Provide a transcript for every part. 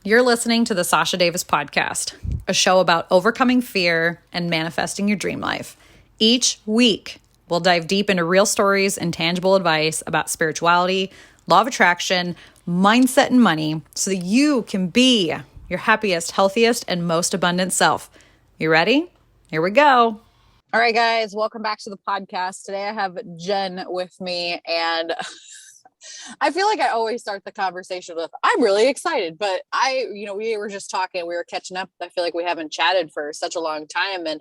You're listening to the Sasha Davis Podcast, a show about overcoming fear and manifesting your dream life. Each week, we'll dive deep into real stories and tangible advice about spirituality, law of attraction, mindset, and money so that you can be your happiest, healthiest, and most abundant self. You ready? Here we go. All right, guys, welcome back to the podcast. Today I have Jen with me, and I feel like I always start the conversation with, I'm really excited, but we were just talking, we were catching up. I feel like we haven't chatted for such a long time. And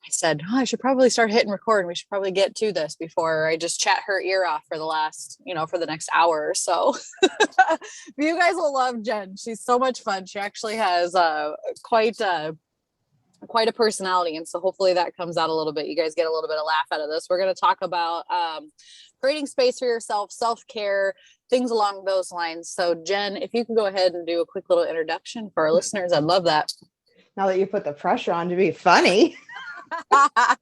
I said, I should probably start hitting record. We should probably get to this before I just chat her ear off for the next hour or so. But you guys will love Jen. She's so much fun. She actually has quite a personality. And so hopefully that comes out a little bit. You guys get a little bit of laugh out of this. We're going to talk about creating space for yourself, self-care, things along those lines. So Jen, if you could go ahead and do a quick little introduction for our listeners, I'd love that. Now that you put the pressure on to be funny. I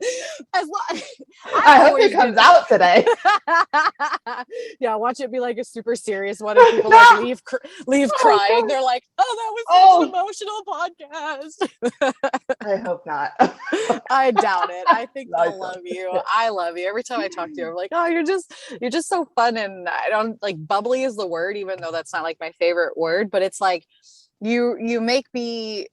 hope it comes out today. Yeah, watch it be like a super serious one and people like leave crying. They're like, that was such an emotional podcast. I hope not. I doubt it. I think they'll love you. I love you. Every time I talk to you, I'm like, you're just so fun. And I don't like, bubbly is the word, even though that's not like my favorite word, but it's like you make me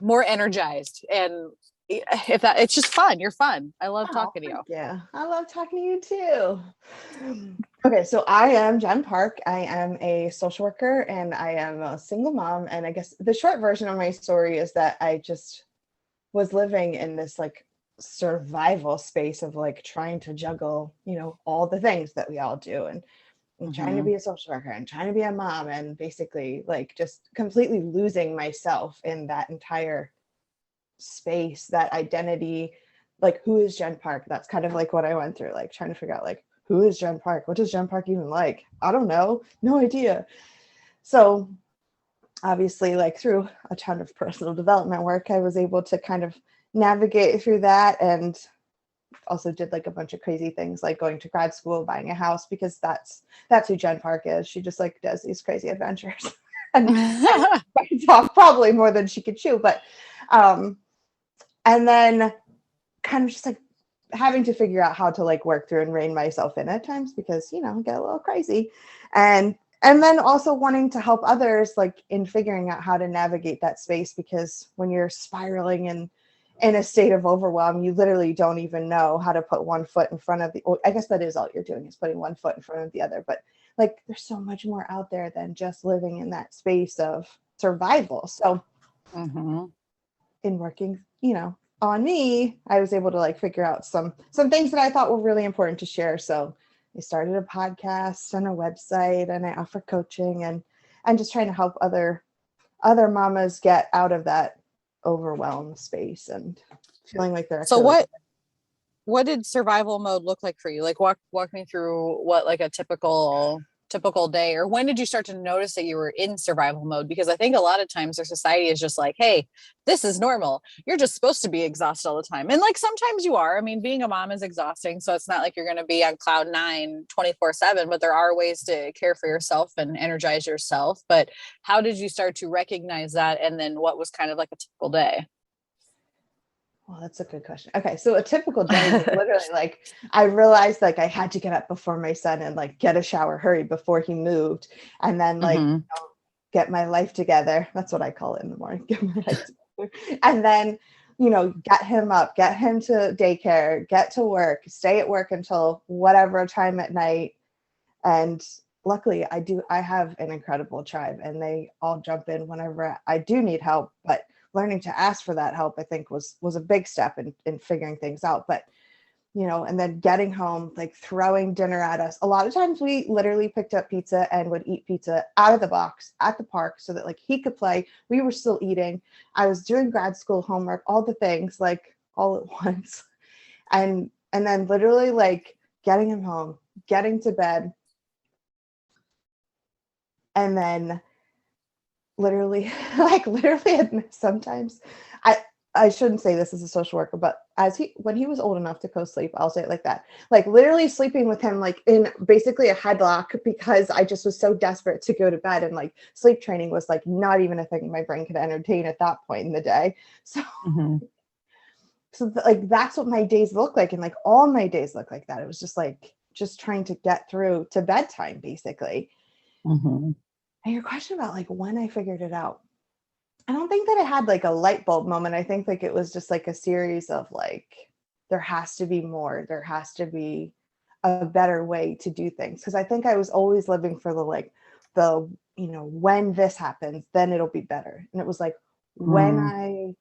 more energized, and it's just fun. You're fun. I love talking to you. Yeah, I love talking to you too. Okay, so I am Jen Parke. I am a social worker and I am a single mom. And I guess the short version of my story is that I just was living in this like survival space of like trying to juggle, all the things that we all do, and trying to be a social worker and trying to be a mom, and basically like just completely losing myself in that entire space, that identity. Like, who is Jen Parke? That's kind of like what I went through, like trying to figure out like, who is Jen Parke? What does Jen Parke even like? I don't know. No idea. So obviously, like through a ton of personal development work, I was able to kind of navigate through that, and also did like a bunch of crazy things like going to grad school, buying a house, because that's who Jen Parke is. She just like does these crazy adventures and talk probably more than she could chew. But and then kind of just like having to figure out how to like work through and rein myself in at times, because get a little crazy, and then also wanting to help others like in figuring out how to navigate that space, because when you're spiraling in a state of overwhelm, you literally don't even know how to put one foot in front of I guess that is all you're doing, is putting one foot in front of the other. But like, there's so much more out there than just living in that space of survival. So in working, on me, I was able to like figure out some things that I thought were really important to share. So I started a podcast and a website, and I offer coaching and just trying to help other mamas get out of that overwhelmed space and feeling like they're. So what did survival mode look like for you? Like walk me through what like a typical day, or when did you start to notice that you were in survival mode? Because I think a lot of times our society is just like, hey, this is normal. You're just supposed to be exhausted all the time. And like, sometimes you are. I mean, being a mom is exhausting. So it's not like you're going to be on cloud 9 24/7, but there are ways to care for yourself and energize yourself. But how did you start to recognize that? And then what was kind of like a typical day? Well, that's a good question. Okay, so a typical day was literally like, I realized like I had to get up before my son and like get a shower, hurry before he moved, and then like get my life together. That's what I call it in the morning. Get my life together, and then get him up, get him to daycare, get to work, stay at work until whatever time at night. And luckily, I have an incredible tribe, and they all jump in whenever I do need help. But learning to ask for that help, I think was a big step in figuring things out. But, and then getting home, like throwing dinner at us. A lot of times we literally picked up pizza and would eat pizza out of the box at the park so that like he could play. We were still eating. I was doing grad school homework, all the things like all at once. And then literally like getting him home, getting to bed. And then literally sometimes I shouldn't say this as a social worker, but when he was old enough to co-sleep, I'll say it like that, like literally sleeping with him, like in basically a headlock, because I just was so desperate to go to bed, and like sleep training was like not even a thing my brain could entertain at that point in the day. So, like, that's what my days look like. And like all my days look like that. It was just like, just trying to get through to bedtime, basically. And your question about like when I figured it out, I don't think that I had like a light bulb moment. I think like it was just like a series of like, there has to be more. There has to be a better way to do things. Because I think I was always living for when this happens, then it'll be better. And it was like, when I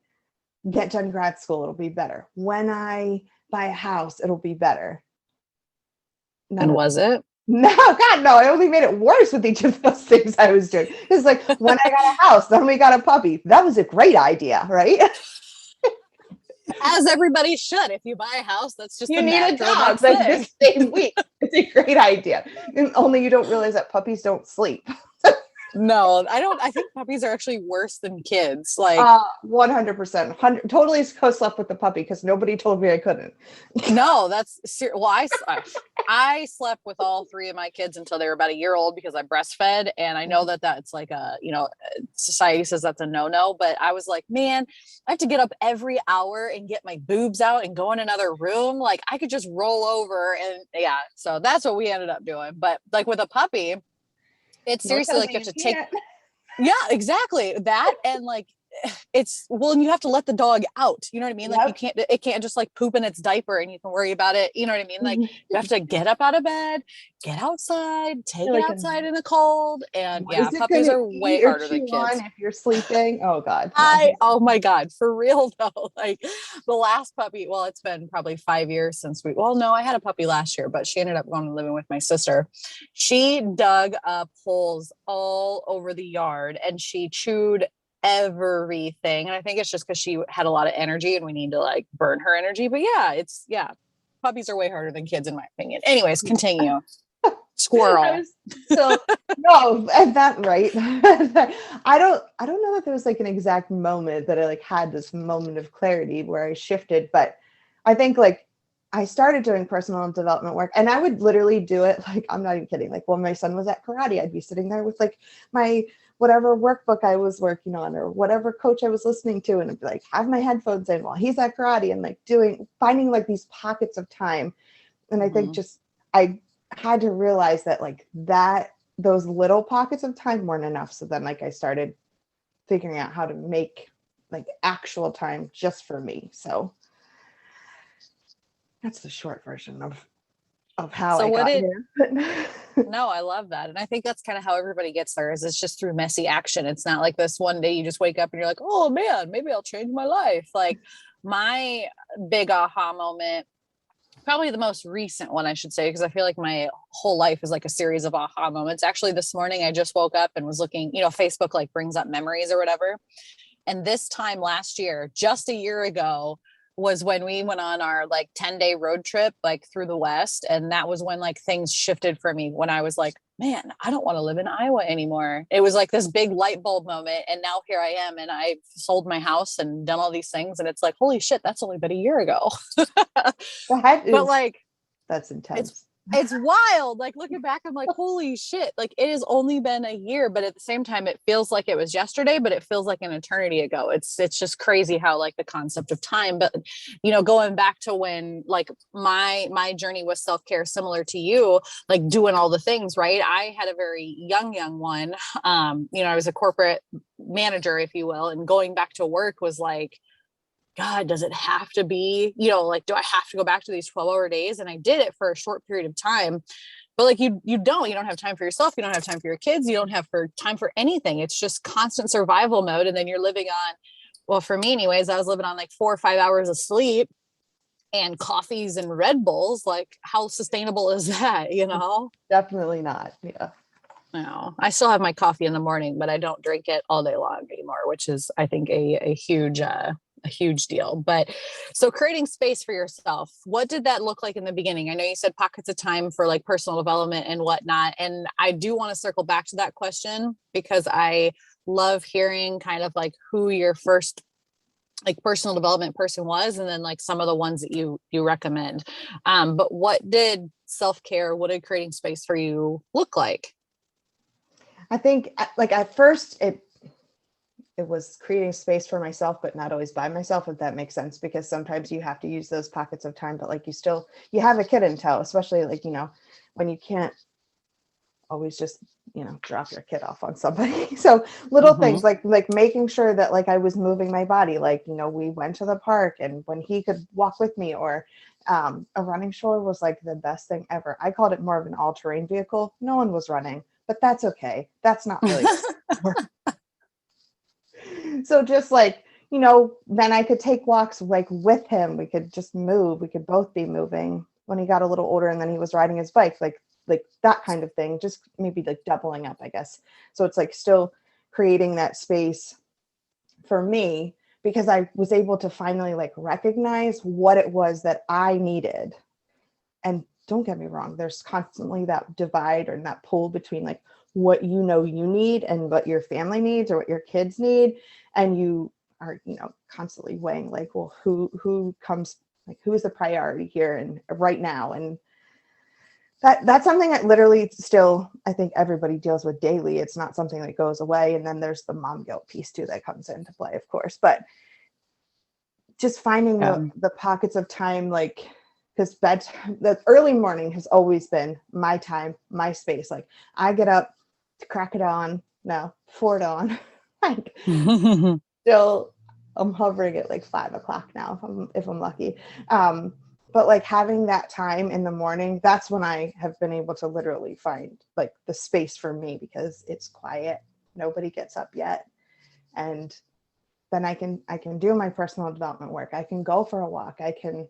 get done grad school, it'll be better. When I buy a house, it'll be better. And was it? No, God, no. I only made it worse with each of those things I was doing. It's like, when I got a house, then we got a puppy. That was a great idea, right? As everybody should. If you buy a house, that's just you need a dog like this same week. It's a great idea. And only you don't realize that puppies don't sleep. No, I don't. I think puppies are actually worse than kids. Like 100%, totally co-slept with the puppy because nobody told me I couldn't. No, that's well, I slept with all three of my kids until they were about a year old because I breastfed, and I know that that's like society says that's a no-no, but I was like, man, I have to get up every hour and get my boobs out and go in another room. Like I could just roll over, and yeah, so that's what we ended up doing. But like with a puppy, it's seriously like you have to take, yeah, exactly that. And like, and you have to let the dog out. You know what I mean? Like it can't just like poop in its diaper and you can worry about it. You know what I mean? Like you have to get up out of bed, get outside, take it outside in the cold. And yeah, puppies are way harder than kids. If you're sleeping. Oh God. No. Oh my God, for real though. Like the last puppy, well, it's been probably 5 years since I had a puppy last year, but she ended up going and living with my sister. She dug up holes all over the yard and she chewed everything. And I think it's just because she had a lot of energy and we need to like burn her energy. But puppies are way harder than kids in my opinion. Anyways, continue. Squirrel. No, that right. I don't know that there was like an exact moment that I like had this moment of clarity where I shifted, but I think like I started doing personal development work, and I would literally do it. Like, I'm not even kidding. Like when my son was at karate, I'd be sitting there with like my whatever workbook I was working on or whatever coach I was listening to, and I'd be like, have my headphones in while he's at karate and like finding like these pockets of time. And I think I had to realize that like those little pockets of time weren't enough. So then like I started figuring out how to make like actual time just for me. So that's the short version of how I got here. No, I love that. And I think that's kind of how everybody gets there is it's just through messy action. It's not like this one day you just wake up and you're like, oh man, maybe I'll change my life. Like my big aha moment, probably the most recent one, I should say, because I feel like my whole life is like a series of aha moments. Actually, this morning I just woke up and was looking, Facebook like brings up memories or whatever. And this time last year, just a year ago, was when we went on our like 10-day road trip, like through the West. And that was when like things shifted for me when I was like, man, I don't want to live in Iowa anymore. It was like this big light bulb moment. And now here I am and I've sold my house and done all these things. And it's like, holy shit, that's only been a year ago. That's intense. It's wild. Like looking back, I'm like, holy shit. Like it has only been a year, but at the same time, it feels like it was yesterday, but it feels like an eternity ago. It's just crazy how like the concept of time, but going back to when like my journey was self-care, similar to you, like doing all the things, right? I had a very young one. I was a corporate manager, if you will, and going back to work was like, God, does it have to be, like, do I have to go back to these 12-hour days? And I did it for a short period of time, but like you don't have time for yourself. You don't have time for your kids. You don't have time for anything. It's just constant survival mode. And then you're living on, well, for me anyways, I was living on like 4 or 5 hours of sleep and coffees and Red Bulls. Like how sustainable is that? Definitely not. Yeah. No, I still have my coffee in the morning, but I don't drink it all day long anymore, which is, I think, a huge deal. But so creating space for yourself, what did that look like in the beginning? I know you said pockets of time for like personal development and whatnot. And I do want to circle back to that question because I love hearing kind of like who your first like personal development person was, and then like some of the ones that you recommend. But what did self-care, what did creating space for you look like? I think like at first it was creating space for myself, but not always by myself, if that makes sense, because sometimes you have to use those pockets of time, but like you have a kid in tow, especially like, when you can't always just, drop your kid off on somebody. So little things like making sure that like I was moving my body, like, we went to the park and when he could walk with me, or a running stroller was like the best thing ever. I called it more of an all-terrain vehicle. No one was running, but that's okay. That's not really so just like, then I could take walks like with him. We could just move. We could both be moving when he got a little older, and then he was riding his bike, like that kind of thing, just maybe like doubling up, I guess. So it's like still creating that space for me, because I was able to finally like recognize what it was that I needed. And don't get me wrong, there's constantly that divide or that pull between like what you need and what your family needs or what your kids need. And you are, constantly weighing like, well, who comes, like, who is the priority here and right now? And that's something that literally still, I think everybody deals with daily. It's not something that goes away. And then there's the mom guilt piece too that comes into play, of course. But just finding the pockets of time, like, because the early morning has always been my time, my space. Like I get up to crack it on, no, before dawn. Like still, I'm hovering at like 5 o'clock now if I'm lucky. But like having that time in the morning, that's when I have been able to literally find like the space for me, because it's quiet. Nobody gets up yet. And then I can do my personal development work. I can go for a walk. I can,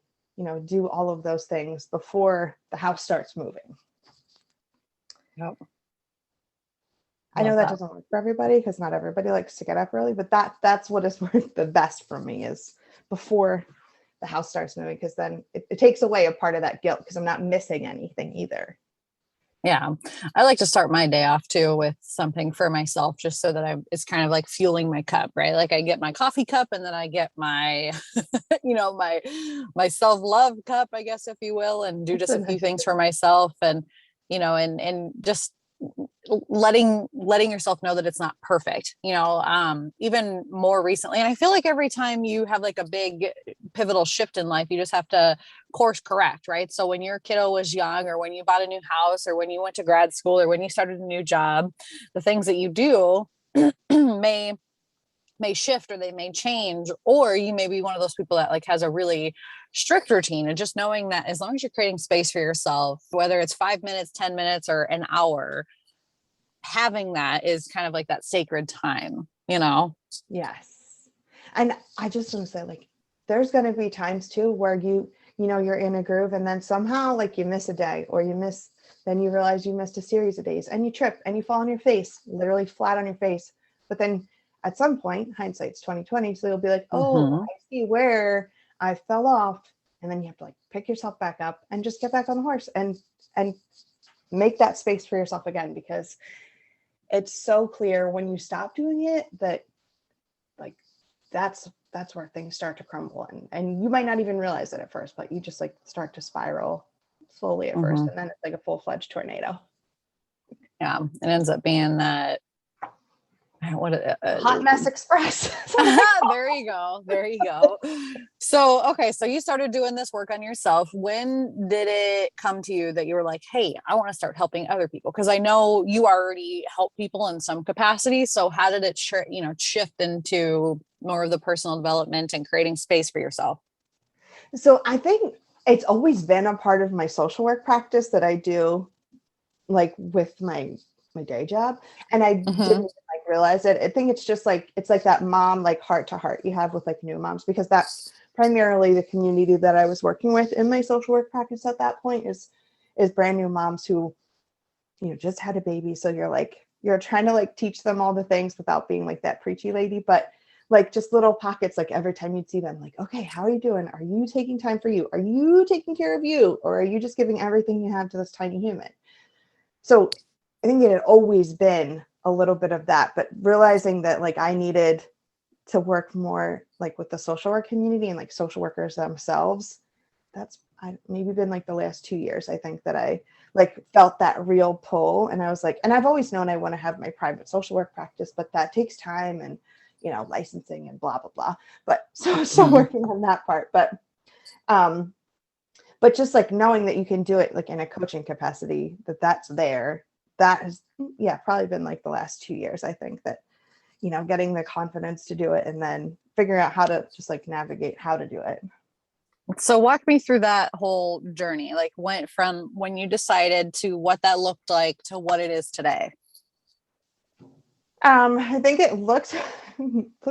do all of those things before the house starts moving. Yep. I know that doesn't work for everybody, because not everybody likes to get up early, but that's what has worked the best for me, is before the house starts moving, because then it takes away a part of that guilt, because I'm not missing anything either. Yeah. I like to start my day off too with something for myself, just so that it's kind of like fueling my cup, right? Like I get my coffee cup, and then I get my, my self-love cup, I guess, if you will, and do just a few things for myself. And, and just letting yourself know that it's not perfect, even more recently. And I feel like every time you have like a big pivotal shift in life, you just have to course correct, right? So when your kiddo was young, or when you bought a new house, or when you went to grad school, or when you started a new job, the things that you do may shift, or they may change, or you may be one of those people that like has a really strict routine. And just knowing that as long as you're creating space for yourself, whether it's 5 minutes, 10 minutes, or an hour, having that is kind of like that sacred time, Yes. And I just want to say, like, there's going to be times too where you're in a groove, and then somehow like you miss a day, or then you realize you missed a series of days, and you trip and you fall on your face, literally flat on your face. But then at some point, hindsight's 2020. So you'll be like, oh, I see where I fell off. And then you have to like pick yourself back up and just get back on the horse and make that space for yourself again, because it's so clear when you stop doing it that like, that's where things start to crumble. And you might not even realize it at first, but you just like start to spiral slowly at first. And then it's like a full-fledged tornado. Yeah. It ends up being that, hot mess express. There you go. So, okay. So you started doing this work on yourself. When did it come to you that you were like, hey, I want to start helping other people? Because I know you already help people in some capacity. So how did it shift into more of the personal development and creating space for yourself? So I think it's always been a part of my social work practice that I do, like with my day job, and I didn't like realize it. I think it's just like, it's like that mom, like heart to heart you have with like new moms, because that's primarily the community that I was working with in my social work practice at that point, is brand new moms who, just had a baby. So you're trying to like teach them all the things without being like that preachy lady, but like just little pockets, like every time you'd see them, like, okay, how are you doing? Are you taking time for you? Are you taking care of you? Or are you just giving everything you have to this tiny human? So I think it had always been a little bit of that, but realizing that like I needed to work more like with the social work community and like social workers themselves. That's maybe been like the last 2 years, I think, that I like felt that real pull. And I was like, and I've always known I want to have my private social work practice, but that takes time and, you know, licensing and blah, blah, blah. But so I'm still working on that part. But just like knowing that you can do it like in a coaching capacity, that's there, that has, probably been like the last 2 years, I think, that, you know, getting the confidence to do it and then figuring out how to just like navigate how to do it. So walk me through that whole journey, like went from when you decided to what that looked like to what it is today. I think it looked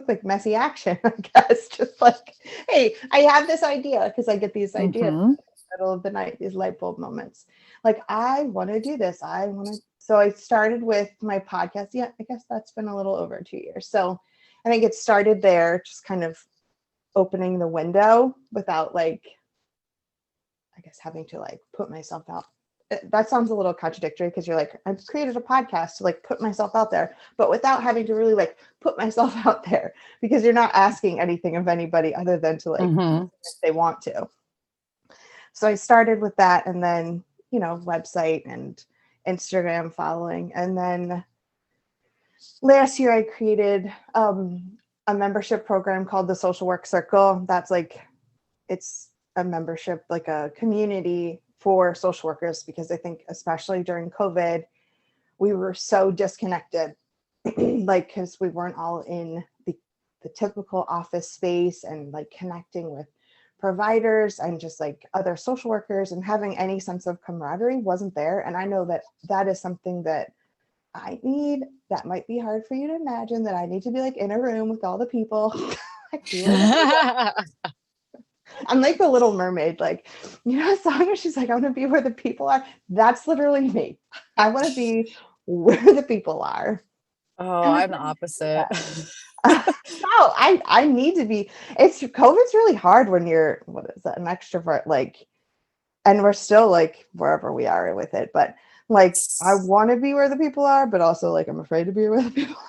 like messy action, I guess. Just like, hey, I have this idea, because I get these ideas in the middle of the night, these light bulb moments. Like, I want to do this. So I started with my podcast. Yeah, I guess that's been a little over 2 years. So I think it started there, just kind of opening the window without like, I guess, having to like put myself out. That sounds a little contradictory, because you're like, I've created a podcast to like put myself out there, but without having to really like put myself out there, because you're not asking anything of anybody other than to like, if they want to. So I started with that, and then, you know, website and Instagram following. And then last year I created a membership program called the Social Work Circle. That's like, it's a membership, like a community for social workers, because I think especially during COVID, we were so disconnected, like, because we weren't all in the typical office space and like connecting with providers and just like other social workers, and having any sense of camaraderie wasn't there. And I know that that is something that I need. That might be hard for you to imagine, that I need to be like in a room with all the people. I'm like the Little Mermaid, like, you know, a song where she's like, I want to be where the people are. That's literally me. I want to be where the people are. Oh, I'm the opposite. No, I need to be. COVID's really hard when you're, what is that, an extrovert, like, and we're still like wherever we are with it, but like, I want to be where the people are, but also like, I'm afraid to be where the people are.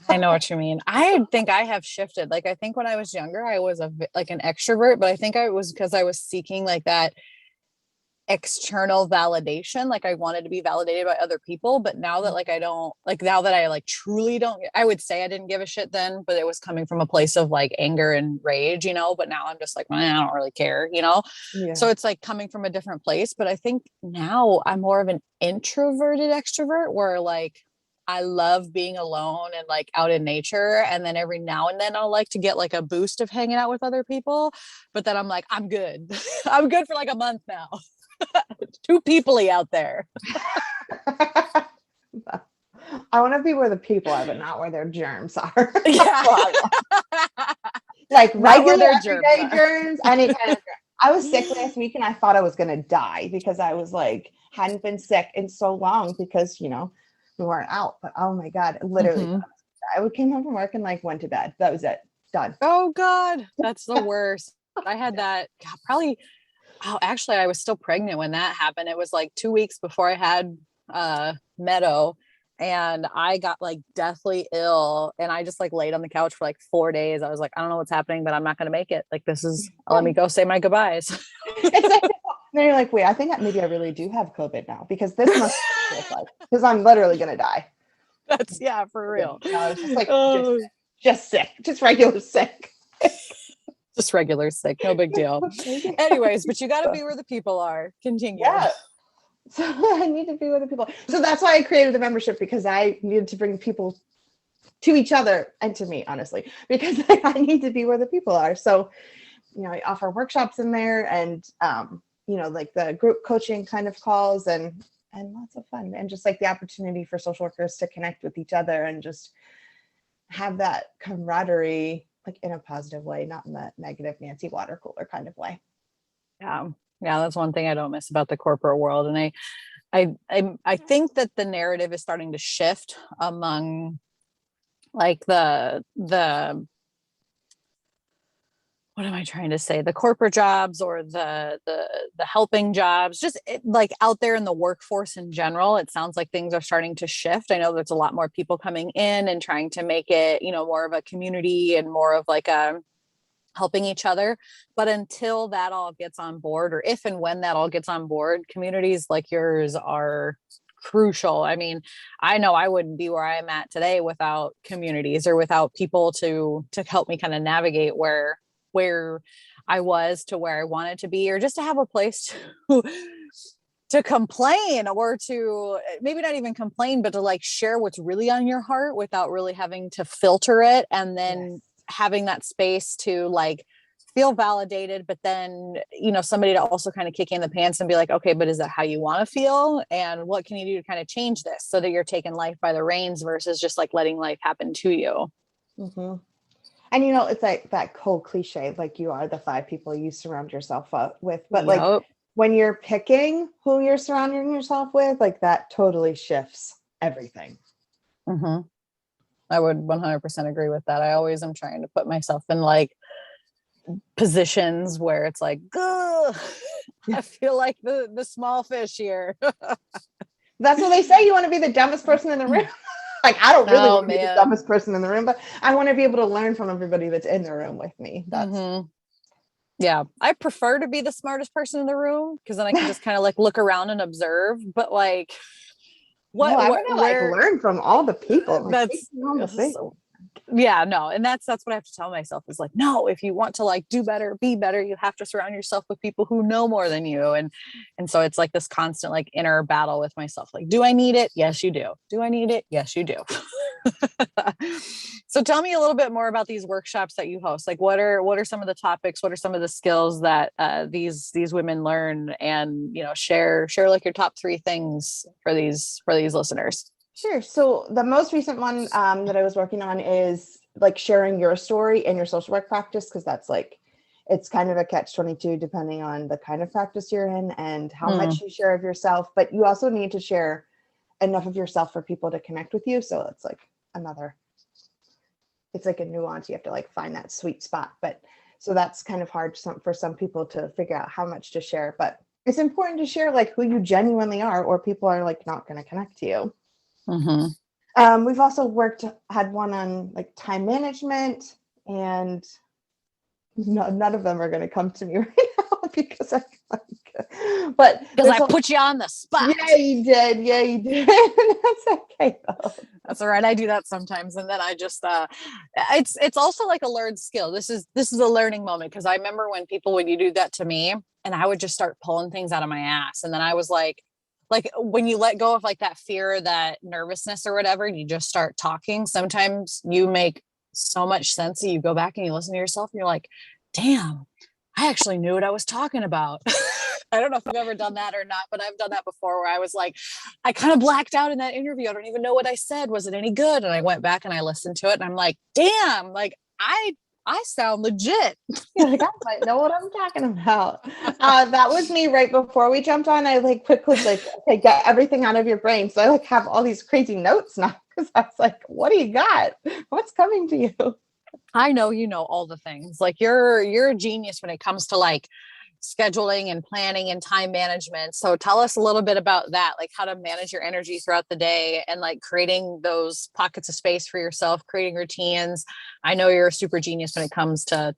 I know what you mean. I think I have shifted. Like, I think when I was younger, I was like an extrovert, but I think I was because I was seeking like that external validation. Like, I wanted to be validated by other people. But now that like, I don't like, now that I like truly don't, I would say I didn't give a shit then, but it was coming from a place of like anger and rage, you know, but now I'm just like, I don't really care, you know? Yeah. So it's like coming from a different place. But I think now I'm more of an introverted extrovert, where like, I love being alone and like out in nature. And then every now and then I'll like to get like a boost of hanging out with other people. But then I'm like, I'm good. I'm good for like a month now. Too people-y out there. I want to be where the people are, but not where their germs are. Yeah. Like Not where regular their everyday germs are. germs, any kind of germ. I was sick last week and I thought I was going to die, because I was like, hadn't been sick in so long, because, you know, we weren't out. But oh my God, literally, I came home from work and like went to bed. That was it. Done. Oh God, that's the worst. I had that probably, actually I was still pregnant when that happened. It was like 2 weeks before I had Meadow, and I got like deathly ill, and I just like laid on the couch for like 4 days. I was like, I don't know what's happening, but I'm not going to make it. Like, this is, let me go say my goodbyes. It's like, then you're like, wait, I think maybe I really do have COVID now, because this must be like, because I'm literally going to die. That's, yeah, for real. No, I was just like, just sick, just regular sick. Just regular sick, no big deal. Anyways, but you got to be where the people are. Continue. Yeah. So I need to be where the people are. So that's why I created the membership, because I needed to bring people to each other and to me, honestly, because I need to be where the people are. So, you know, I offer workshops in there, and, you know, like the group coaching kind of calls, and lots of fun, and just like the opportunity for social workers to connect with each other and just have that camaraderie, like in a positive way, not in that negative Nancy water cooler kind of way. Yeah. Yeah. That's one thing I don't miss about the corporate world. And I think that the narrative is starting to shift among like the what am I trying to say? The corporate jobs or the helping jobs, just like out there in the workforce in general, it sounds like things are starting to shift. I know there's a lot more people coming in and trying to make it, more of a community and more of like a helping each other. But until that all gets on board, or if and when that all gets on board, communities like yours are crucial. I mean, I know I wouldn't be where I am at today without communities or without people to help me kind of navigate where I was to where I wanted to be, or just to have a place to complain, or to maybe not even complain, but to like share what's really on your heart without really having to filter it. And then having that space to like feel validated, but then, somebody to also kind of kick in the pants and be like, okay, but is that how you want to feel? And what can you do to kind of change this so that you're taking life by the reins versus just like letting life happen to you? Mm-hmm. And it's like that cold cliche, like you are the 5 people you surround yourself with. But like when you're picking who you're surrounding yourself with, like that totally shifts everything. Mm-hmm. I would 100% agree with that. I always am trying to put myself in like positions where it's like, I feel like the small fish here. That's what they say. You want to be the dumbest person in the room. Like, I don't really want to be the dumbest person in the room, but I want to be able to learn from everybody that's in the room with me. That's Yeah, I prefer to be the smartest person in the room because then I can just kind of like look around and observe. But like, I want to like learn from all the people. Like, and that's what I have to tell myself is like, no, if you want to like do better, be better, you have to surround yourself with people who know more than you. And so it's like this constant like inner battle with myself. Like, do I need it? Yes, you do. Do I need it? Yes, you do. So tell me a little bit more about these workshops that you host. Like, what are some of the topics? What are some of the skills that these women learn? And share like your top 3 things for these listeners. Sure. So the most recent one that I was working on is like sharing your story in your social work practice, because that's like, it's kind of a catch-22 depending on the kind of practice you're in and how much you share of yourself. But you also need to share enough of yourself for people to connect with you. So it's like it's like a nuance. You have to like find that sweet spot. But so that's kind of hard for some people to figure out how much to share. But it's important to share like who you genuinely are, or people are like not going to connect to you. Mm-hmm. We've also had one on like time management, and none of them are going to come to me right now because I put you on the spot. Yeah, you did. That's okay though. That's all right. I do that sometimes, and then I just it's also like a learned skill. This is a learning moment, because I remember when you do that to me, and I would just start pulling things out of my ass, and then I was like when you let go of like that fear, that nervousness or whatever, and you just start talking, sometimes you make so much sense that you go back and you listen to yourself and you're like, damn, I actually knew what I was talking about. I don't know if you've ever done that or not, but I've done that before, where I was like, I kind of blacked out in that interview. I don't even know what I said. Was it any good? And I went back and I listened to it and I'm like, damn, like I sound legit. Like, I might know what I'm talking about. That was me right before we jumped on. I like quickly like, okay, get everything out of your brain. So I like have all these crazy notes now, because I was like, what do you got? What's coming to you? I know all the things. Like you're a genius when it comes to like scheduling and planning and time management. So tell us a little bit about that, like how to manage your energy throughout the day and like creating those pockets of space for yourself, creating routines. I know you're a super genius when it comes to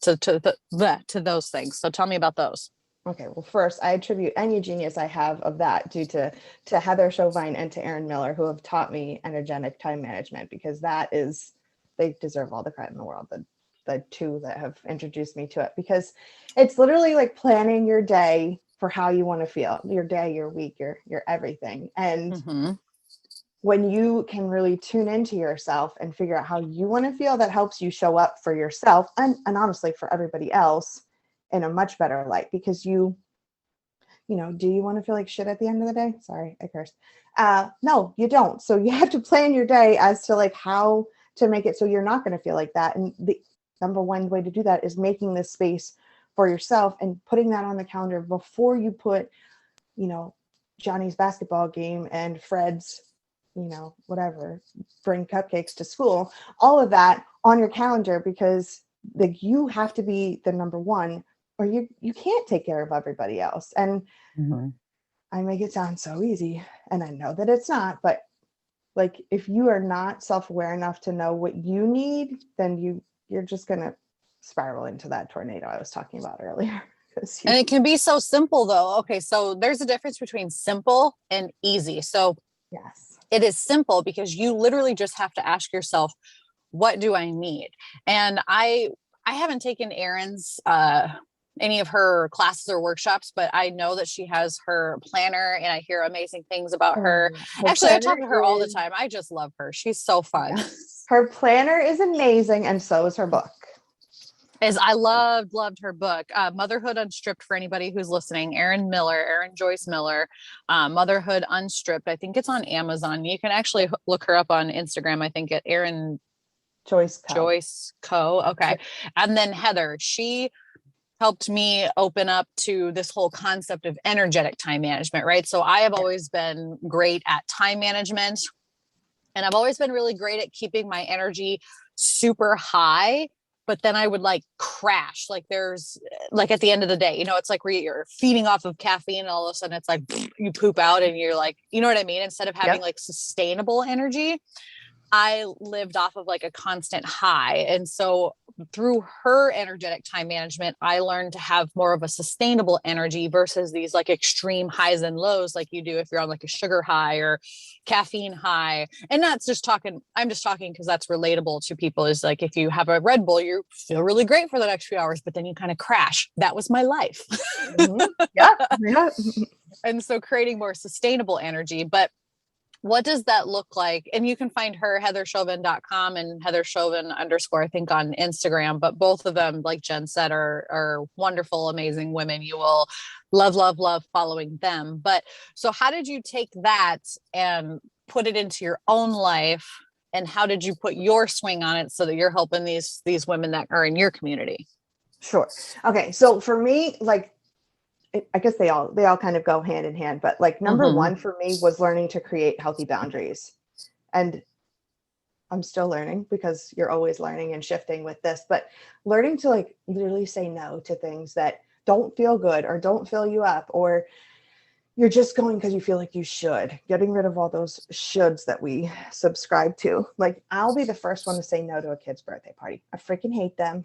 those things. So tell me about those. Okay, well, first, I attribute any genius I have of that due to Heather Chauvin and to Erin Miller, who have taught me energetic time management, because they deserve all the credit in the world. The 2 that have introduced me to it, because it's literally like planning your day for how you want to feel, your day, your week, your everything. And when you can really tune into yourself and figure out how you want to feel, that helps you show up for yourself and honestly for everybody else in a much better light, because do you want to feel like shit at the end of the day? Sorry, I cursed. No, you don't. So you have to plan your day as to like how to make it so you're not going to feel like that. And the number one way to do that is making this space for yourself and putting that on the calendar before you put, Johnny's basketball game and Fred's, whatever, bring cupcakes to school, all of that on your calendar, because like you have to be the number one, or you can't take care of everybody else. And I make it sound so easy, and I know that it's not, but like if you are not self-aware enough to know what you need, then you're just gonna spiral into that tornado I was talking about earlier. And it can be so simple though. Okay, so there's a difference between simple and easy. So yes, it is simple because you literally just have to ask yourself, what do I need? And I haven't taken Erin's any of her classes or workshops, but I know that she has her planner and I hear amazing things about her. her Actually, I talk to her all the is, time. I just love her. She's so fun. yes. Her planner is amazing, and so is her book. I loved her book, Motherhood Unstripped, for anybody who's listening. Erin Joyce Miller, Motherhood Unstripped. I think it's on Amazon. You can actually look her up on Instagram. I think at Erin Joyce Co. Okay. And then Heather, she helped me open up to this whole concept of energetic time management, right? So I have always been great at time management, and I've always been really great at keeping my energy super high. But then I would like crash, like there's like at the end of the day, it's like where you're feeding off of caffeine and all of a sudden it's like you poop out and you're like, you know what I mean? Instead of having like sustainable energy, I lived off of like a constant high. And so through her energetic time management, I learned to have more of a sustainable energy versus these like extreme highs and lows, like you do if you're on like a sugar high or caffeine high. And I'm just talking because that's relatable to people, is like, if you have a Red Bull, you feel really great for the next few hours, but then you kind of crash. That was my life. Yeah. And so creating more sustainable energy, but what does that look like? And you can find her, heatherchauvin.com and heatherchauvin_, I think, on Instagram. But both of them, like Jen said, are wonderful, amazing women. You will love following them. But so how did you take that and put it into your own life? And how did you put your swing on it so that you're helping these women that are in your community? Sure. Okay. So for me, like, I guess they all kind of go hand in hand, but like number one for me was learning to create healthy boundaries. And I'm still learning, because you're always learning and shifting with this, but learning to like literally say no to things that don't feel good or don't fill you up, or you're just going because you feel like you should. Getting rid of all those shoulds that we subscribe to. Like, I'll be the first one to say no to a kid's birthday party. I freaking hate them.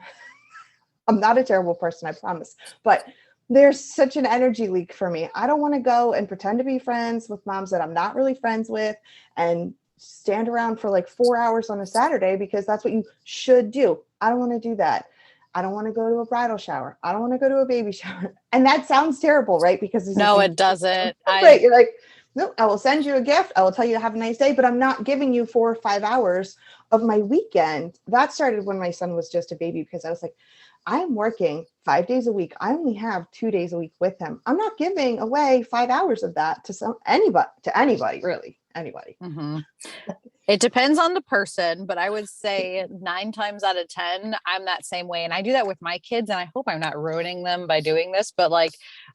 I'm not a terrible person, I promise, but there's such an energy leak for me. I don't want to go and pretend to be friends with moms that I'm not really friends with and stand around for like 4 hours on a Saturday because that's what you should do. I don't want to do that. I don't want to go to a bridal shower. I don't want to go to a baby shower. And that sounds terrible, right? Because no, it doesn't. Right. You're like, no, I will send you a gift. I will tell you to have a nice day, but I'm not giving you 4 or 5 hours of my weekend. That started when my son was just a baby, because I was like, I'm working 5 days a week. I only have 2 days a week with him. I'm not giving away 5 hours of that to anybody, really, anybody. It depends on the person, but I would say 9 times out of 10, I'm that same way. And I do that with my kids, and I hope I'm not ruining them by doing this, but like,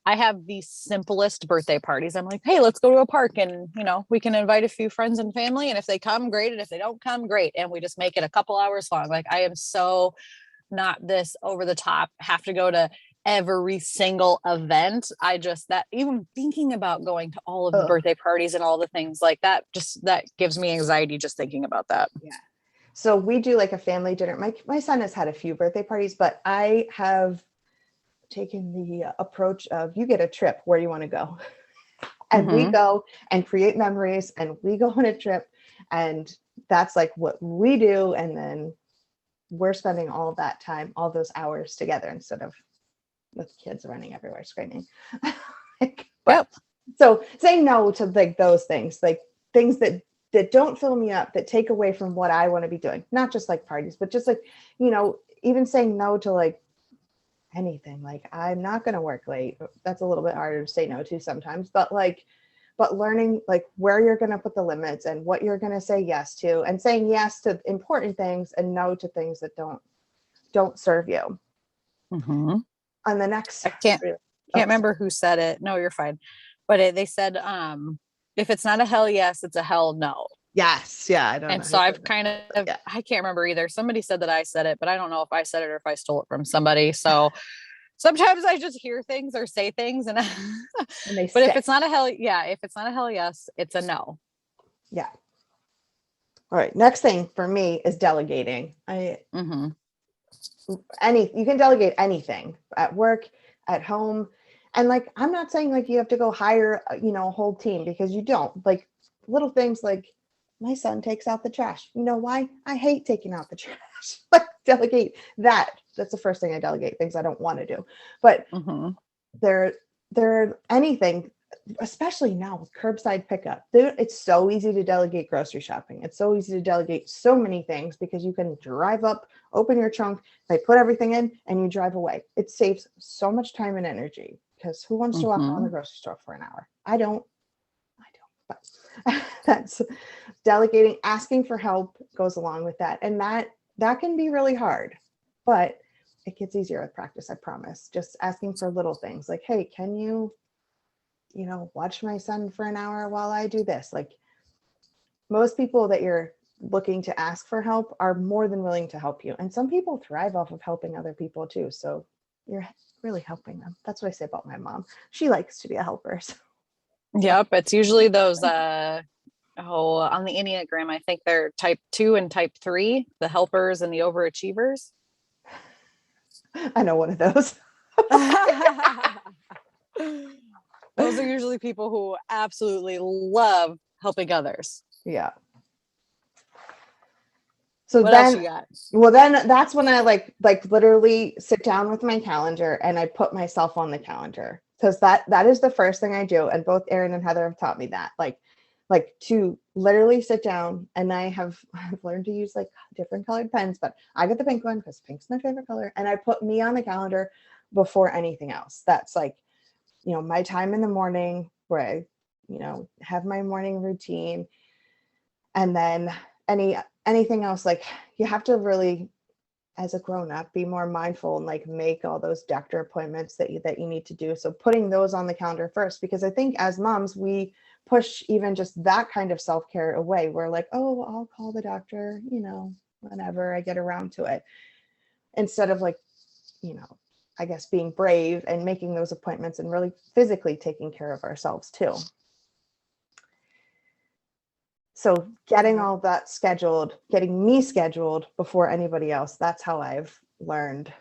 I have the simplest birthday parties. I'm like, hey, let's go to a park and, we can invite a few friends and family. And if they come, great. And if they don't come, great. And we just make it a couple hours long. Like, I am so not this over the top, have to go to every single event. That even thinking about going to all of the birthday parties and all the things like that, that gives me anxiety just thinking about that. Yeah. So we do like a family dinner. My son has had a few birthday parties, but I have taken the approach of, you get a trip where you want to go. And we go and create memories, and we go on a trip, and that's like what we do. And then we're spending all that time, all those hours together, instead of with kids running everywhere screaming. So saying no to like those things, like things that don't fill me up, that take away from what I want to be doing, not just like parties, but just like, even saying no to like anything. Like, I'm not going to work late. That's a little bit harder to say no to sometimes, but learning like where you're going to put the limits and what you're going to say yes to, and saying yes to important things and no to things that don't serve you. On the next, I can't remember who said it. No, you're fine. But they said, if it's not a hell yes, it's a hell no. Yes. Yeah. I don't know And so who I've said that. kind of, Yeah. I can't remember either. Somebody said that I said it, but I don't know if I said it or if I stole it from somebody. So sometimes I just hear things or say things and And they but if stick. it's not a hell, yeah, if it's not a hell yes, it's a no. Yeah. All right. Next thing for me is delegating. Mm-hmm. You can delegate anything at work, at home. And like, I'm not saying like you have to go hire, a whole team, because you don't. Like little things like my son takes out the trash. You know why? I hate taking out the trash. Like delegate that. That's the first thing I delegate, things I don't want to do. But Mm-hmm. there anything, especially now with curbside pickup. It's so easy to delegate grocery shopping. It's so easy to delegate so many things because you can drive up, open your trunk, they put everything in, and you drive away. It saves so much time and energy, because who wants to walk around the Mm-hmm. grocery store for an hour? I don't. But that's delegating. Asking for help goes along with that, and that can be really hard, but it gets easier with practice, I promise. Just asking for little things like, hey, can you watch my son for an hour while I do this? Like, most people that you're looking to ask for help are more than willing to help you. And some people thrive off of helping other people too. So you're really helping them. That's what I say about my mom. She likes to be a helper. So. Yep. It's usually those, on the Enneagram, I think they're type 2 and type 3, the helpers and the overachievers. I know one of those. Those are usually people who absolutely love helping others. Yeah. So What else then, you got? well, then that's when I like literally sit down with my calendar and I put myself on the calendar, because that is the first thing I do. And both Erin and Heather have taught me that, like to literally sit down. And I've learned to use like different colored pens, but I get the pink one because pink's my favorite color. And I put me on the calendar before anything else. That's like, my time in the morning where I, have my morning routine. And then anything else, like you have to really, as a grown-up, be more mindful and like make all those doctor appointments that you need to do. So putting those on the calendar first, because I think as moms, we push even just that kind of self-care away. We're like, oh, I'll call the doctor, whenever I get around to it. Instead of like, I guess being brave and making those appointments and really physically taking care of ourselves too. So getting all that scheduled, getting me scheduled before anybody else, that's how I've learned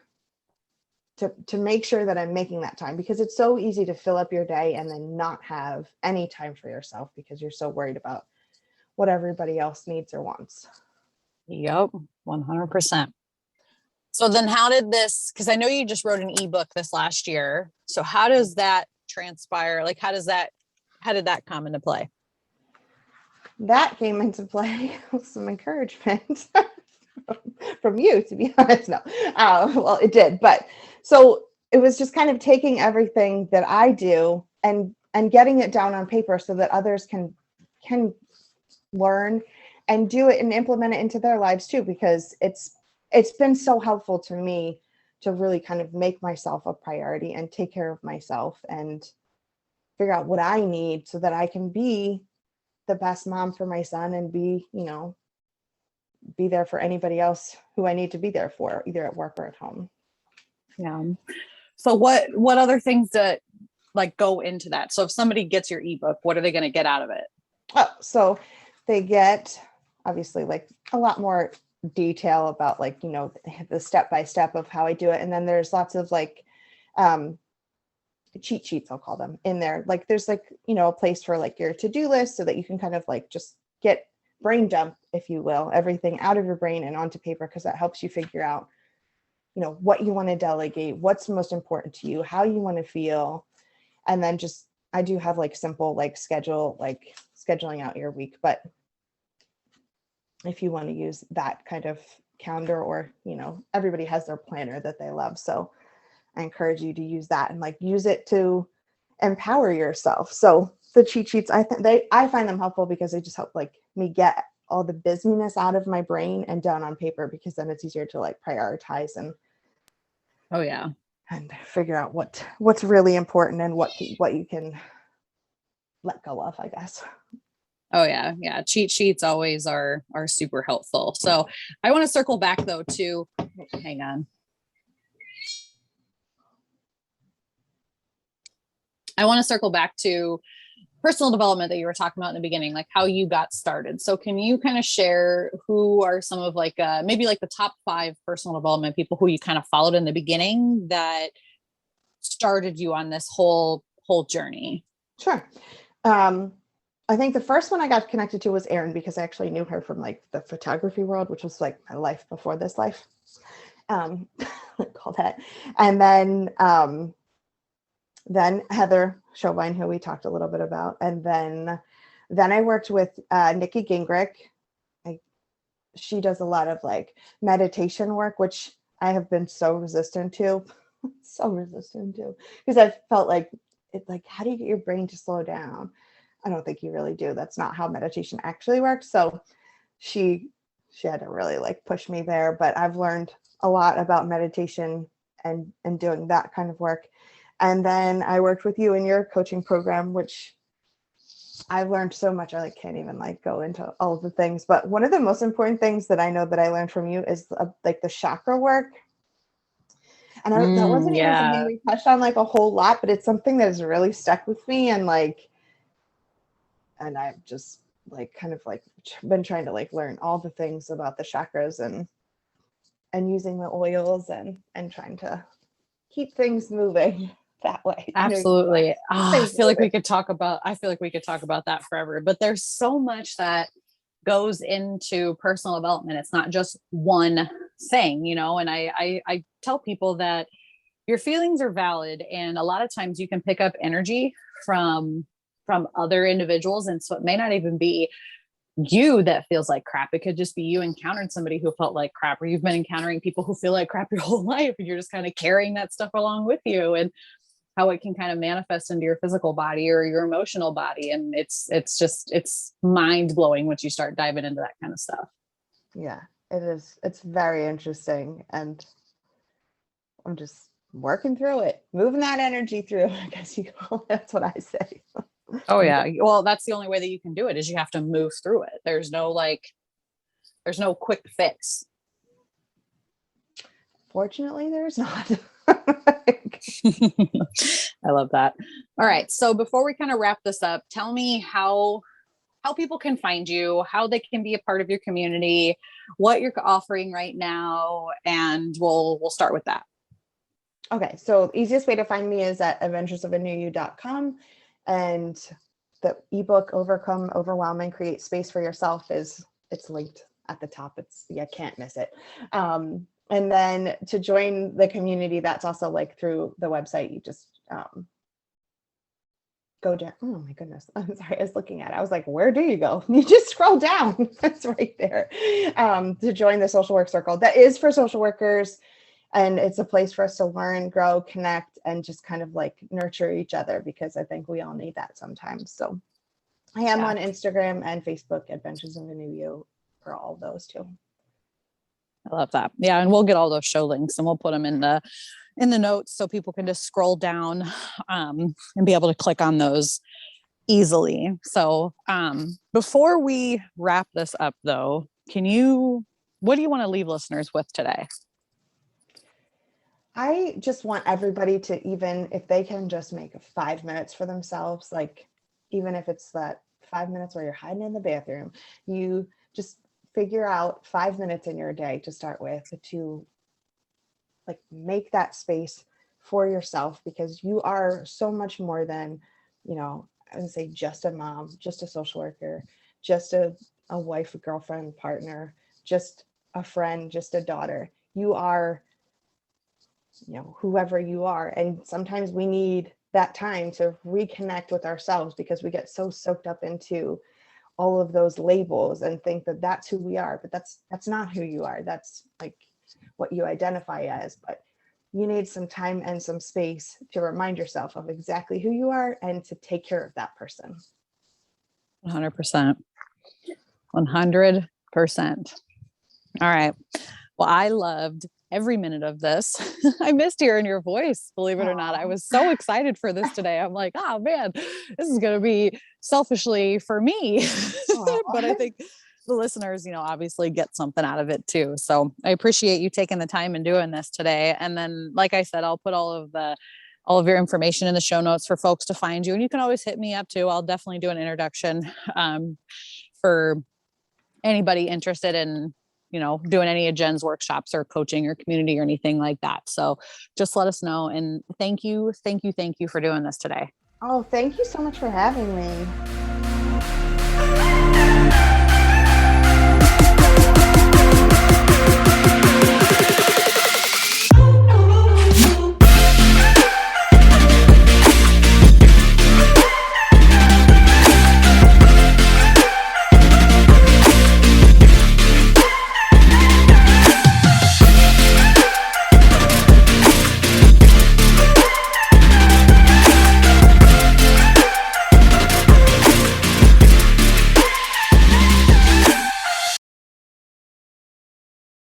to make sure that I'm making that time, because it's so easy to fill up your day and then not have any time for yourself because you're so worried about what everybody else needs or wants. Yep, 100%. So then how did this, because I know you just wrote an ebook this last year. So how does that transpire? Like, how did that come into play? That came into play with some encouragement from you, to be honest. No, well, it did, but so it was just kind of taking everything that I do and getting it down on paper so that others can learn and do it and implement it into their lives too, because it's been so helpful to me to really kind of make myself a priority and take care of myself and figure out what I need so that I can be the best mom for my son and be there for anybody else who I need to be there for, either at work or at home. Yeah. So what other things that like go into that? So if somebody gets your ebook, what are they going to get out of it? Oh, so they get obviously like a lot more detail about like, the step-by-step of how I do it. And then there's lots of like, cheat sheets, I'll call them, in there. Like there's like, a place for like your to-do list so that you can kind of like just get brain dump, if you will, everything out of your brain and onto paper, because that helps you figure out, what you want to delegate, what's most important to you, how you want to feel. And then just, I do have like simple, like scheduling out your week. But if you want to use that kind of calendar, or, everybody has their planner that they love. So I encourage you to use that and like use it to empower yourself. So the cheat sheets, I find them helpful because they just help like me get all the busyness out of my brain and down on paper, because then it's easier to like prioritize and figure out what's really important and what you can let go of, I guess. Oh yeah. Yeah. Cheat sheets always are super helpful. So I want to circle back though to, hang on. I want to circle back to personal development that you were talking about in the beginning, like how you got started. So can you kind of share who are some of like maybe like the top 5 personal development people who you kind of followed in the beginning that started you on this whole journey? Sure. I think the first one I got connected to was Erin, because I actually knew her from like the photography world, which was like my life before this life. Call that. And then Heather Chauvin, who we talked a little bit about. And then I worked with Nikki Gingrich. She does a lot of like meditation work, which I have been so resistant to, because I've felt like how do you get your brain to slow down? I don't think you really do. That's not how meditation actually works. So she had to really like push me there, but I've learned a lot about meditation and doing that kind of work. And then I worked with you in your coaching program, which I've learned so much. I like can't even like go into all of the things, but one of the most important things that I know that I learned from you is like the chakra work. And that wasn't even something we touched on like a whole lot, but it's something that has really stuck with me. And I've just like kind of like been trying to like learn all the things about the chakras and using the oils and trying to keep things moving that way. Absolutely. I feel like we could talk about that forever, but there's so much that goes into personal development. It's not just one thing, and I tell people that your feelings are valid, and a lot of times you can pick up energy from other individuals, and so it may not even be you that feels like crap. It could just be you encountered somebody who felt like crap, or you've been encountering people who feel like crap your whole life, and you're just kind of carrying that stuff along with you, and how it can kind of manifest into your physical body or your emotional body. And it's mind blowing once you start diving into that kind of stuff. Yeah, it is. It's very interesting. And I'm just working through it, moving that energy through, I guess that's what I say. Oh yeah. Well, that's the only way that you can do it, is you have to move through it. There's no quick fix. Fortunately, there's not. I love that. All right. So before we kind of wrap this up, tell me how people can find you, how they can be a part of your community, what you're offering right now, and we'll start with that. Okay. So easiest way to find me is at adventuresofanewyou.com, and the ebook Overwhelm and Create Space for Yourself it's linked at the top. Can't miss it. And then to join the community, that's also like through the website. You just go down. Oh my goodness. I'm sorry. I was looking at it. I was like, where do you go? You just scroll down. It's right there. To join the social work circle. That is for social workers. And it's a place for us to learn, grow, connect, and just kind of like nurture each other, because I think we all need that sometimes. So I am on Instagram and Facebook, Adventures of a New You, for all of those too. I love that. Yeah. And we'll get all those show links and we'll put them in the notes so people can just scroll down and be able to click on those easily. So before we wrap this up though, what do you want to leave listeners with today? I just want everybody to, even if they can just make 5 minutes for themselves, like even if it's that 5 minutes where you're hiding in the bathroom, you just figure out 5 minutes in your day to start with to like make that space for yourself, because you are so much more than, I would say just a mom, just a social worker, just a wife, a girlfriend, partner, just a friend, just a daughter. You are, whoever you are. And sometimes we need that time to reconnect with ourselves, because we get so soaked up into all of those labels and think that that's who we are, but that's not who you are. That's like what you identify as, but you need some time and some space to remind yourself of exactly who you are and to take care of that person. 100%. 100%. All right. Well, I loved every minute of this. I missed hearing your voice, believe it or not. I was so excited for this today. I'm like, oh man, this is going to be selfishly for me. But I think the listeners, obviously get something out of it too. So I appreciate you taking the time and doing this today. And then, like I said, I'll put all of your information in the show notes for folks to find you. And you can always hit me up too. I'll definitely do an introduction for anybody interested in, doing any of Jen's workshops or coaching or community or anything like that. So just let us know. And thank you for doing this today. Oh, thank you so much for having me.